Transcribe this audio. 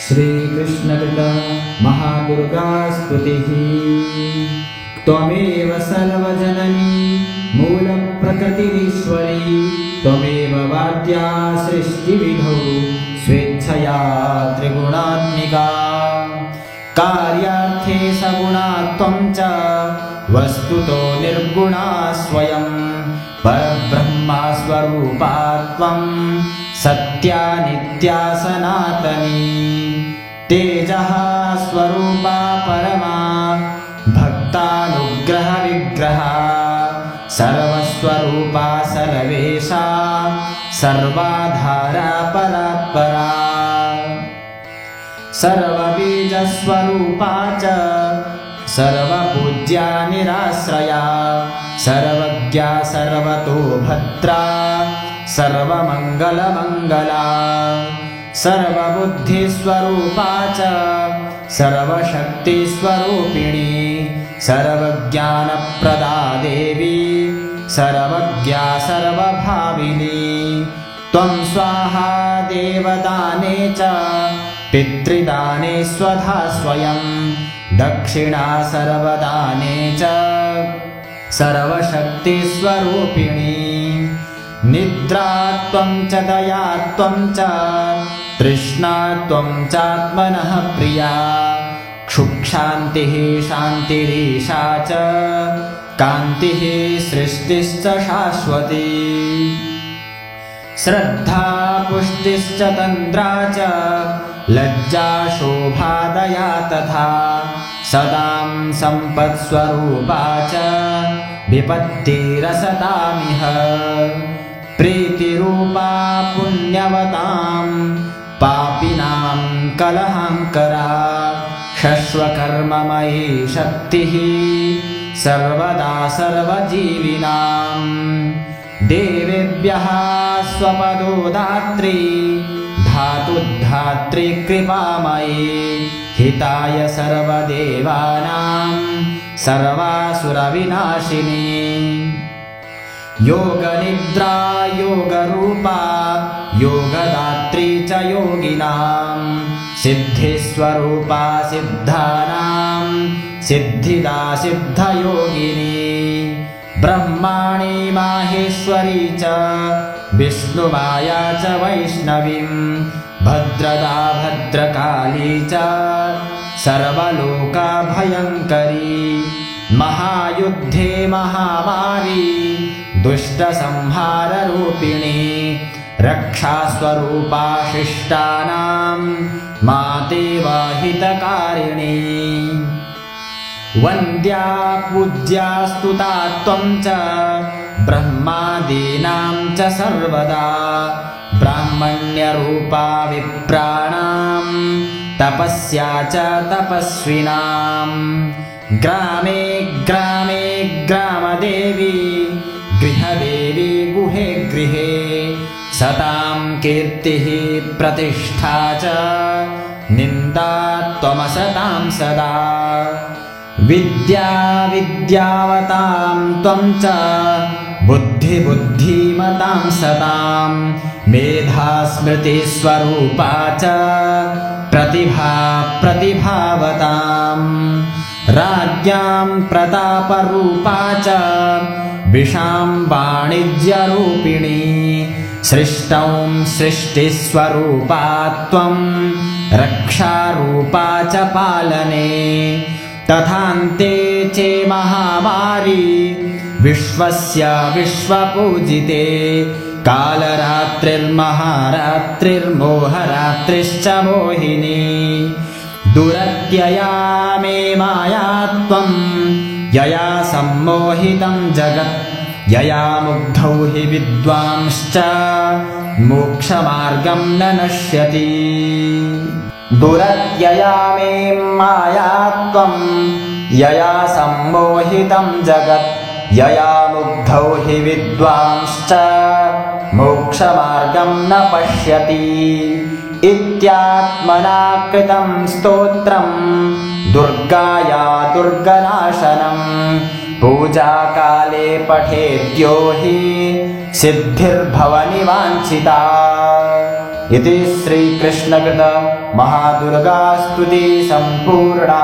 श्रीकृष्णकृत महादुर्गा स्तुतिः। त्वमेव सर्वजननी मूलप्रकृतिरीश्वरी, त्वमेव वाद्या सृष्टिविधौ स्वेच्छया त्रिगुणात्मिका। कार्यार्थे सगुणा त्वं च वस्तुतो निर्गुणा स्वयं, परब्रह्मा स्वरूपा त्वं सत्या नित्या सनातनी। तेजः स्वरूपा परमा भक्तानुग्रहविग्रहा, सर्वस्वरूपा सर्वेशा सर्वाधारा परात्परा। सर्वबीजस्वरूपा च सर्वपूज्या निराश्रया, सर्वज्ञा सर्वतो भद्रा सर्वमङ्गलमङ्गला। सर्वबुद्धिस्वरूपा च सर्वशक्तिस्वरूपिणी, सर्वज्ञानप्रदा देवी सर्वज्ञा सर्वभाविनी। त्वं स्वाहा देवदाने च पितृदाने स्वधा स्वयं, दक्षिणा सर्वदाने च सर्वशक्तिस्वरूपिणी। निद्रा त्वं च दया त्वं च तृष्णा त्वं चात्मनः प्रिया, क्षुक्षान्तिः शान्तिरीशा च कान्तिः सृष्टिश्च शाश्वती। श्रद्धा पुष्टिश्च तन्द्रा च लज्जा शोभा दया तथा, सदां सम्पत्स्वरूपा च विपत्तिरसतामिह। प्रीतिरूपा पुण्यवतां पापिनां कलहाङ्करा, शश्वकर्ममयी शक्तिः सर्वदा सर्वजीविनां। देवेभ्यः स्वपदो दात्री धातुधात्री कृपामयी, हिताय सर्वदेवानां सर्वासुरविनाशिनी। योगनिद्रा योगरूपा योगदात्री च योगिनां, सिद्धिस्वरूपा सिद्धानां सिद्धिदा सिद्धयोगिनी। ब्रह्माणी माहेश्वरी च विष्णुमाया च वैष्णवीं, भद्रदा भद्रकाली च सर्वलोकभयङ्करी। महायुद्धे महामारी दुष्टसंहाररूपिणी, रक्षास्वरूपा शिष्टानां मातेव हितकारिणी। वन्द्या पूज्या स्तुता त्वं च ब्रह्मादीनां च सर्वदा, ब्राह्मण्यरूपा विप्राणां तपस्या च तपस्विनां। ग्रामे ग्रामे ग्रामदेवी गृहदेवी गुहे गृहे, सतां कीर्तिः प्रतिष्ठा च निन्दा त्वमसतां सदा। विद्या विद्यावतां त्वं च बुद्धिबुद्धिमतां सतां, मेधा स्मृतिस्वरूपा च प्रतिभा प्रतिभावतां। राज्ञां प्रतापरूपा च विशां वाणिज्यरूपिणी, सृष्टौ सृष्टिस्वरूपा त्वं रक्षारूपा च पालने। तथान्ते चे महामारी विश्वस्य विश्वपूजिते, कालरात्रिर्महारात्रिर्मोहरात्रिश्च मोहिनी। दुरत्यया मे माया त्वं यया सम्मोहितं जगत्, यया मुग्धौ हि विद्वांश्च मोक्षमार्गं न नश्यति। दुरत्यया मे माया त्वं यया सम्मोहितं जगत्, यया मुग्धौ हि विद्वांश्च मोक्षमार्गं न पश्यति। इत्यात्मना कृतं स्तोत्रं दुर्गाया दुर्गनाशनं, पूजाकाले पठेद्यो हि सिद्धिर्भवनि वाञ्छिता। इति श्रीकृष्णकृत महादुर्गास्तुति सम्पूर्णा।